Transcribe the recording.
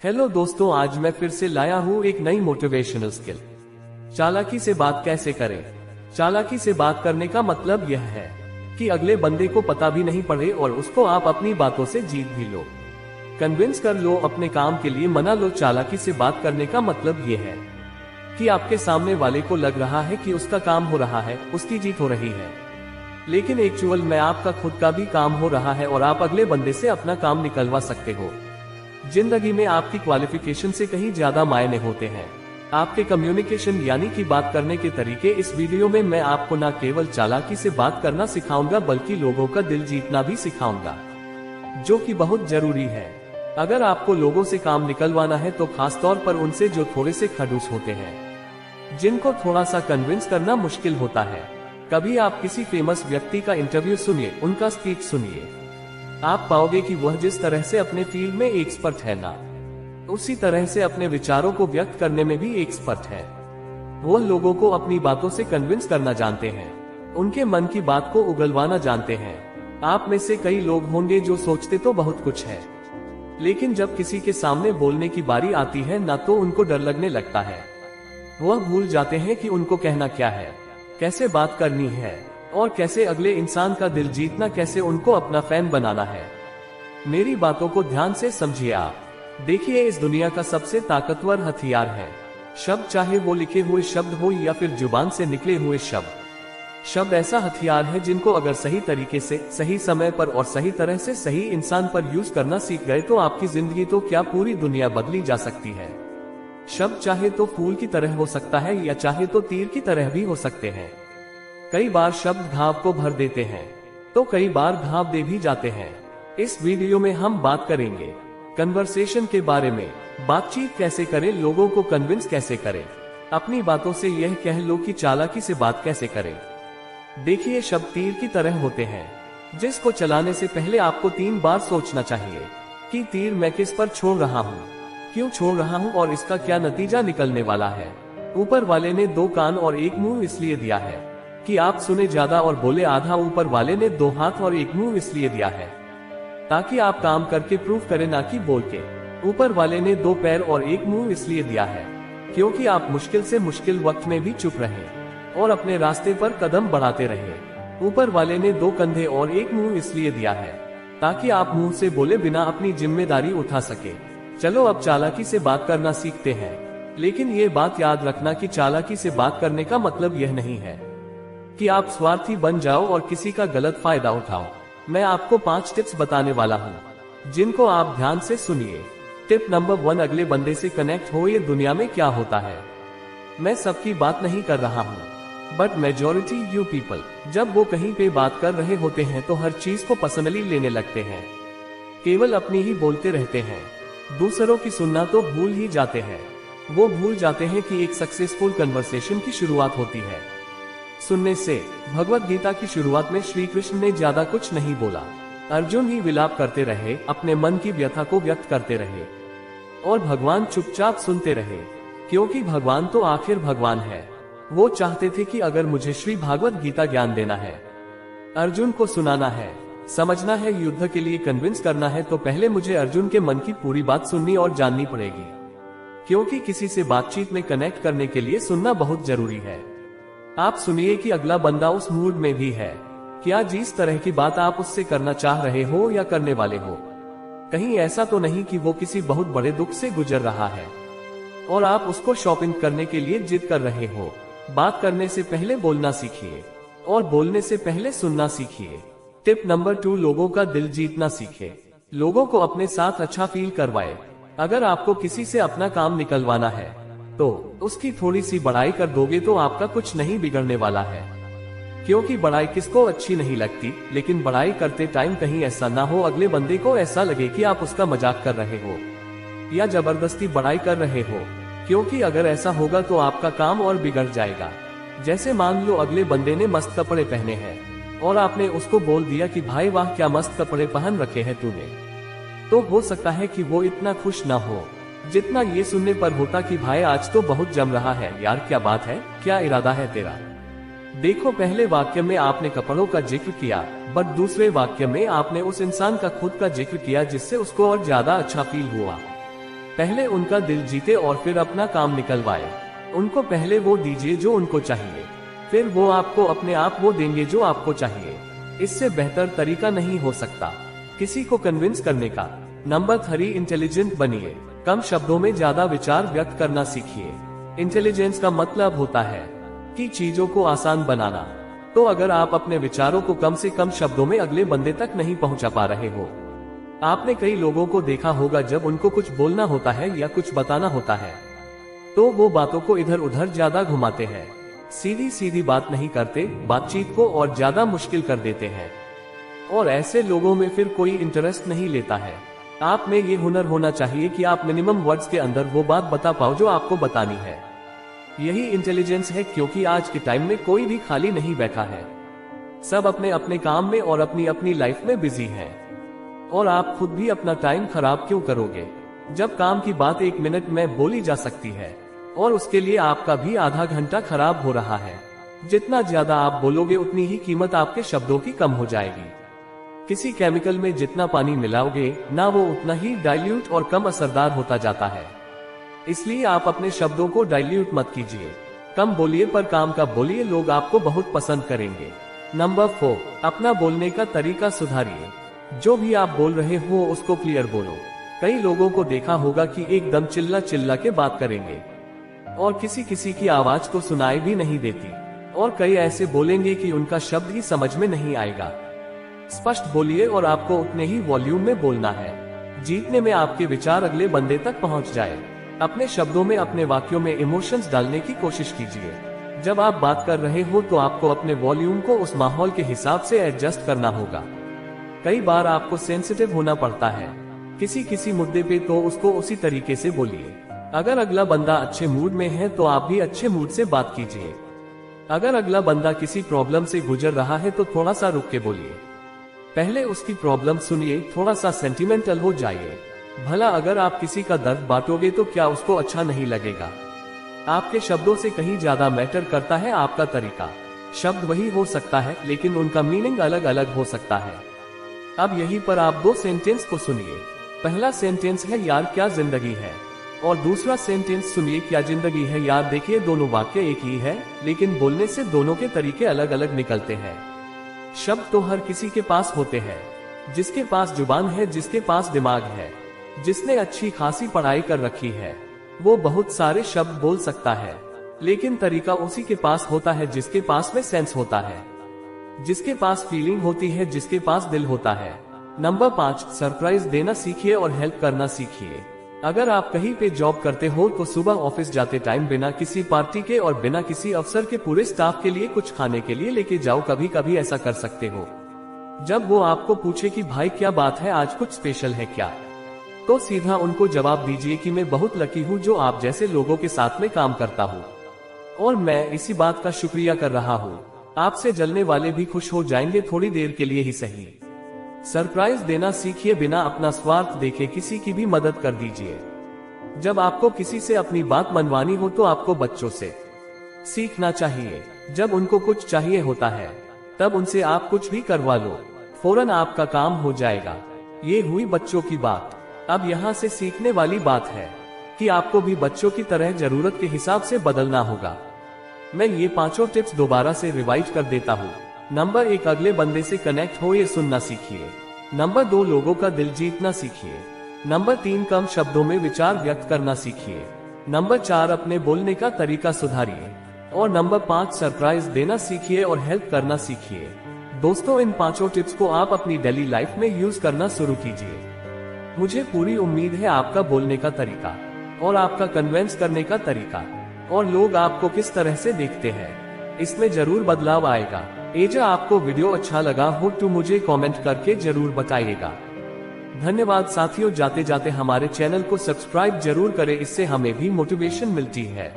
Hello दोस्तों, आज मैं फिर से लाया हूँ एक नई मोटिवेशनल स्किल। चालाकी से बात कैसे करें। चालाकी से बात करने का मतलब यह है कि अगले बंदे को पता भी नहीं पड़े और उसको आप अपनी बातों से जीत भी लो, कन्विंस कर लो, अपने काम के लिए मना लो। चालाकी से बात करने का मतलब ये है कि आपके सामने वाले को लग रहा है कि उसका काम हो रहा है, उसकी जीत हो रही है, लेकिन एक्चुअल में आपका खुद का भी काम हो रहा है और आप अगले बंदे से अपना काम निकलवा सकते हो। जिंदगी में आपकी क्वालिफिकेशन से कहीं ज्यादा मायने होते हैं आपके कम्युनिकेशन यानी कि बात करने के तरीके। इस वीडियो में मैं आपको न केवल चालाकी से बात करना सिखाऊंगा बल्कि लोगों का दिल जीतना भी सिखाऊंगा, जो कि बहुत जरूरी है। अगर आपको लोगों से काम निकलवाना है तो खास तौर पर उनसे जो थोड़े से खड़ूस होते हैं, जिनको थोड़ा सा कन्विंस करना मुश्किल होता है। कभी आप किसी फेमस व्यक्ति का इंटरव्यू सुनिए, उनका स्पीच सुनिए, आप पाओगे कि वह जिस तरह से अपने फील्ड में एक्सपर्ट है ना, उसी तरह से अपने विचारों को व्यक्त करने में भी एक्सपर्ट है। वो लोगों को अपनी बातों से कन्विंस करना जानते हैं, उनके मन की बात को उगलवाना जानते हैं। आप में से कई लोग होंगे जो सोचते तो बहुत कुछ है, लेकिन जब किसी के सामने बोलने की बारी आती है ना तो उनको डर लगने लगता है। वह भूल जाते हैं कि उनको कहना क्या है, कैसे बात करनी है और कैसे अगले इंसान का दिल जीतना, कैसे उनको अपना फैन बनाना है। मेरी बातों को ध्यान से समझिए। आप देखिए, इस दुनिया का सबसे ताकतवर हथियार है शब्द, चाहे वो लिखे हुए शब्द हो या फिर जुबान से निकले हुए शब्द। शब्द ऐसा हथियार है जिनको अगर सही तरीके से, सही समय पर और सही तरह से सही इंसान पर यूज करना सीख गए तो आपकी जिंदगी तो क्या पूरी दुनिया बदली जा सकती है। शब्द चाहे तो फूल की तरह हो सकता है या चाहे तो तीर की तरह भी हो सकते हैं। कई बार शब्द घाव को भर देते हैं तो कई बार घाव दे भी जाते हैं। इस वीडियो में हम बात करेंगे कन्वर्सेशन के बारे में। बातचीत कैसे करें, लोगों को कन्विंस कैसे करें, अपनी बातों से यह कह लो कि चालाकी से बात कैसे करें। देखिए, शब्द तीर की तरह होते हैं जिसको चलाने से पहले आपको 3 बार सोचना चाहिए कि तीर मैं किस पर छोड़ रहा हूँ, क्यों छोड़ रहा हूँ और इसका क्या नतीजा निकलने वाला है। ऊपर वाले ने 2 कान और 1 मुंह इसलिए दिया है कि आप सुने ज्यादा और बोले आधा। ऊपर वाले ने 2 हाथ और 1 मुंह इसलिए दिया है ताकि आप काम करके प्रूव करें, ना कि बोल के। ऊपर वाले ने 2 पैर और 1 मुंह इसलिए दिया है क्योंकि आप मुश्किल से मुश्किल वक्त में भी चुप रहे और अपने रास्ते पर कदम बढ़ाते रहे। ऊपर वाले ने 2 कंधे और 1 मुंह इसलिए दिया है ताकि आप मुंह से बोले बिना अपनी जिम्मेदारी उठा सके। चलो अब चालाकी से बात करना सीखते हैं, लेकिन ये बात याद रखना कि चालाकी से बात करने का मतलब यह नहीं है कि आप स्वार्थी बन जाओ और किसी का गलत फायदा उठाओ। मैं आपको 5 टिप्स बताने वाला हूँ जिनको आप ध्यान से सुनिए। टिप नंबर 1, अगले बंदे से कनेक्ट हो। ये दुनिया में क्या होता है, मैं सबकी बात नहीं कर रहा हूँ, बट मेजॉरिटी यू पीपल, जब वो कहीं पे बात कर रहे होते हैं तो हर चीज को पर्सनली लेने लगते हैं, केवल अपनी ही बोलते रहते हैं, दूसरों की सुनना तो भूल ही जाते हैं। वो भूल जाते हैं कि एक सक्सेसफुल कन्वर्सेशन की शुरुआत होती है सुनने से। भगवत गीता की शुरुआत में श्री कृष्ण ने ज्यादा कुछ नहीं बोला, अर्जुन ही विलाप करते रहे, अपने मन की व्यथा को व्यक्त करते रहे और भगवान चुपचाप सुनते रहे, क्योंकि भगवान तो आखिर भगवान है। वो चाहते थे कि अगर मुझे श्री भागवत गीता ज्ञान देना है, अर्जुन को सुनाना है, समझना है, युद्ध के लिए कन्विंस करना है, तो पहले मुझे अर्जुन के मन की पूरी बात सुननी और जाननी पड़ेगी, क्योंकि किसी से बातचीत में कनेक्ट करने के लिए सुनना बहुत जरूरी है। आप सुनिए कि अगला बंदा उस मूड में भी है, क्या जिस तरह की बात आप उससे करना चाह रहे हो या करने वाले हो। कहीं ऐसा तो नहीं कि वो किसी बहुत बड़े दुख से गुजर रहा है और आप उसको शॉपिंग करने के लिए जिद कर रहे हो। बात करने से पहले बोलना सीखिए और बोलने से पहले सुनना सीखिए। टिप नंबर 2, लोगों का दिल जीतना सीखे। लोगों को अपने साथ अच्छा फील करवाए। अगर आपको किसी से अपना काम निकलवाना है तो उसकी थोड़ी सी बड़ाई कर दोगे तो आपका कुछ नहीं बिगड़ने वाला है, क्योंकि बड़ाई किसको अच्छी नहीं लगती, लेकिन बड़ाई करते टाइम कहीं ऐसा ना हो अगले बंदे को ऐसा लगे कि आप उसका मजाक कर रहे हो या जबरदस्ती बड़ाई कर रहे हो, क्योंकि अगर ऐसा होगा तो आपका काम और बिगड़ जाएगा। जैसे मान लो अगले बंदे ने मस्त कपड़े पहने हैं और आपने उसको बोल दिया कि भाई वाह क्या मस्त कपड़े पहन रखे हैं तूने, तो हो सकता है कि वो इतना खुश ना हो जितना ये सुनने पर होता कि भाई आज तो बहुत जम रहा है यार, क्या बात है, क्या इरादा है तेरा। देखो, पहले वाक्य में आपने कपड़ों का जिक्र किया, बट दूसरे वाक्य में आपने उस इंसान का खुद का जिक्र किया जिससे उसको और ज्यादा अच्छा फील हुआ। पहले उनका दिल जीते और फिर अपना काम निकलवाए। उनको पहले वो दीजिए जो उनको चाहिए, फिर वो आपको अपने आप वो देंगे जो आपको चाहिए। इससे बेहतर तरीका नहीं हो सकता किसी को कन्विंस करने का। नंबर 3, इंटेलिजेंट बनिए। कम शब्दों में ज्यादा विचार व्यक्त करना सीखिए। इंटेलिजेंस का मतलब होता है कि चीजों को आसान बनाना। तो अगर आप अपने विचारों को कम से कम शब्दों में अगले बंदे तक नहीं पहुंचा पा रहे हो, आपने कई लोगों को देखा होगा जब उनको कुछ बोलना होता है या कुछ बताना होता है तो वो बातों को इधर उधर ज्यादा घुमाते हैं, सीधी सीधी बात नहीं करते, बातचीत को और ज्यादा मुश्किल कर देते हैं। और ऐसे लोगों में फिर कोई इंटरेस्ट नहीं लेता है। आप में ये हुनर होना चाहिए कि आप मिनिमम वर्ड्स के अंदर वो बात बता पाओ जो आपको बतानी है। यही इंटेलिजेंस है, क्योंकि आज के टाइम में कोई भी खाली नहीं बैठा है। सब अपने अपने काम में और अपनी अपनी लाइफ में बिजी है। और आप खुद भी अपना टाइम खराब क्यों करोगे जब काम की बात 1 मिनट में बोली जा सकती है और उसके लिए आपका भी आधा घंटा खराब हो रहा है। जितना ज्यादा आप बोलोगे उतनी ही कीमत आपके शब्दों की कम हो जाएगी। किसी केमिकल में जितना पानी मिलाओगे ना वो उतना ही डाइल्यूट और कम असरदार होता जाता है। इसलिए आप अपने शब्दों को डाइल्यूट मत कीजिए। कम बोलिए पर काम का बोलिए, लोग आपको बहुत पसंद करेंगे। नंबर 4, अपना बोलने का तरीका सुधारिए। जो भी आप बोल रहे हो उसको क्लियर बोलो। कई लोगों को देखा होगा कि एकदम चिल्ला चिल्ला के बात करेंगे और किसी किसी की आवाज तो सुनाई भी नहीं देती, और कई ऐसे बोलेंगे कि उनका शब्द ही समझ में नहीं आएगा। स्पष्ट बोलिए और आपको उतने ही वॉल्यूम में बोलना है जीतने में आपके विचार अगले बंदे तक पहुंच जाए। अपने शब्दों में, अपने वाक्यों में इमोशंस डालने की कोशिश कीजिए। जब आप बात कर रहे हो तो आपको अपने वॉल्यूम को उस माहौल के हिसाब से एडजस्ट करना होगा। कई बार आपको सेंसिटिव होना पड़ता है किसी किसी मुद्दे पे, तो उसको उसी तरीके से बोलिए। अगर अगला बंदा अच्छे मूड में है तो आप भी अच्छे मूड से बात कीजिए। अगर अगला बंदा किसी प्रॉब्लम से गुजर रहा है तो थोड़ा सा रुक के बोलिए। पहले उसकी प्रॉब्लम सुनिए, थोड़ा सा सेंटिमेंटल हो जाइए। भला अगर आप किसी का दर्द बांटोगे तो क्या उसको अच्छा नहीं लगेगा? आपके शब्दों से कहीं ज्यादा मैटर करता है आपका तरीका। शब्द वही हो सकता है लेकिन उनका मीनिंग अलग अलग हो सकता है। अब यहीं पर आप 2 सेंटेंस को सुनिए। पहला सेंटेंस है यार क्या जिंदगी है, और दूसरा सेंटेंस सुनिए क्या जिंदगी है यार। देखिए दोनों वाक्य एक ही है लेकिन बोलने से दोनों के तरीके अलग अलग निकलते हैं। शब्द तो हर किसी के पास होते हैं, जिसके पास जुबान है, जिसके पास दिमाग है, जिसने अच्छी खासी पढ़ाई कर रखी है, वो बहुत सारे शब्द बोल सकता है। लेकिन तरीका उसी के पास होता है जिसके पास में सेंस होता है, जिसके पास फीलिंग होती है, जिसके पास दिल होता है। नंबर 5, सरप्राइज देना सीखिए और हेल्प करना सीखिए। अगर आप कहीं पे जॉब करते हो तो सुबह ऑफिस जाते टाइम बिना किसी पार्टी के और बिना किसी अफसर के पूरे स्टाफ के लिए कुछ खाने के लिए लेके जाओ। कभी कभी ऐसा कर सकते हो। जब वो आपको पूछे कि भाई क्या बात है, आज कुछ स्पेशल है क्या, तो सीधा उनको जवाब दीजिए कि मैं बहुत लकी हूँ जो आप जैसे लोगों के साथ में काम करता हूँ और मैं इसी बात का शुक्रिया कर रहा हूँ। आपसे जलने वाले भी खुश हो जाएंगे, थोड़ी देर के लिए ही सही। सरप्राइज देना सीखिए, बिना अपना स्वार्थ देखे किसी की भी मदद कर दीजिए। जब आपको किसी से अपनी बात मनवानी हो तो आपको बच्चों से सीखना चाहिए। जब उनको कुछ चाहिए होता है तब उनसे आप कुछ भी करवा लो, फौरन आपका काम हो जाएगा। ये हुई बच्चों की बात। अब यहाँ से सीखने वाली बात है कि आपको भी बच्चों की तरह जरूरत के हिसाब से बदलना होगा। मैं ये 5 टिप्स दोबारा से रिवाइज कर देता हूँ। नंबर 1, अगले बंदे से कनेक्ट हो, ये सुनना सीखिए। नंबर 2, लोगों का दिल जीतना सीखिए। नंबर 3, कम शब्दों में विचार व्यक्त करना सीखिए। नंबर 4, अपने बोलने का तरीका सुधारिए। और नंबर 5, सरप्राइज देना सीखिए और हेल्प करना सीखिए। दोस्तों, इन 5 टिप्स को आप अपनी डेली लाइफ में यूज करना शुरू कीजिए। मुझे पूरी उम्मीद है आपका बोलने का तरीका और आपका कन्विंस करने का तरीका और लोग आपको किस तरह से देखते हैं, इसमें जरूर बदलाव आएगा। एजा आपको वीडियो अच्छा लगा हो तो मुझे कमेंट करके जरूर बताइएगा। धन्यवाद साथियों। जाते जाते हमारे चैनल को सब्सक्राइब जरूर करें, इससे हमें भी मोटिवेशन मिलती है।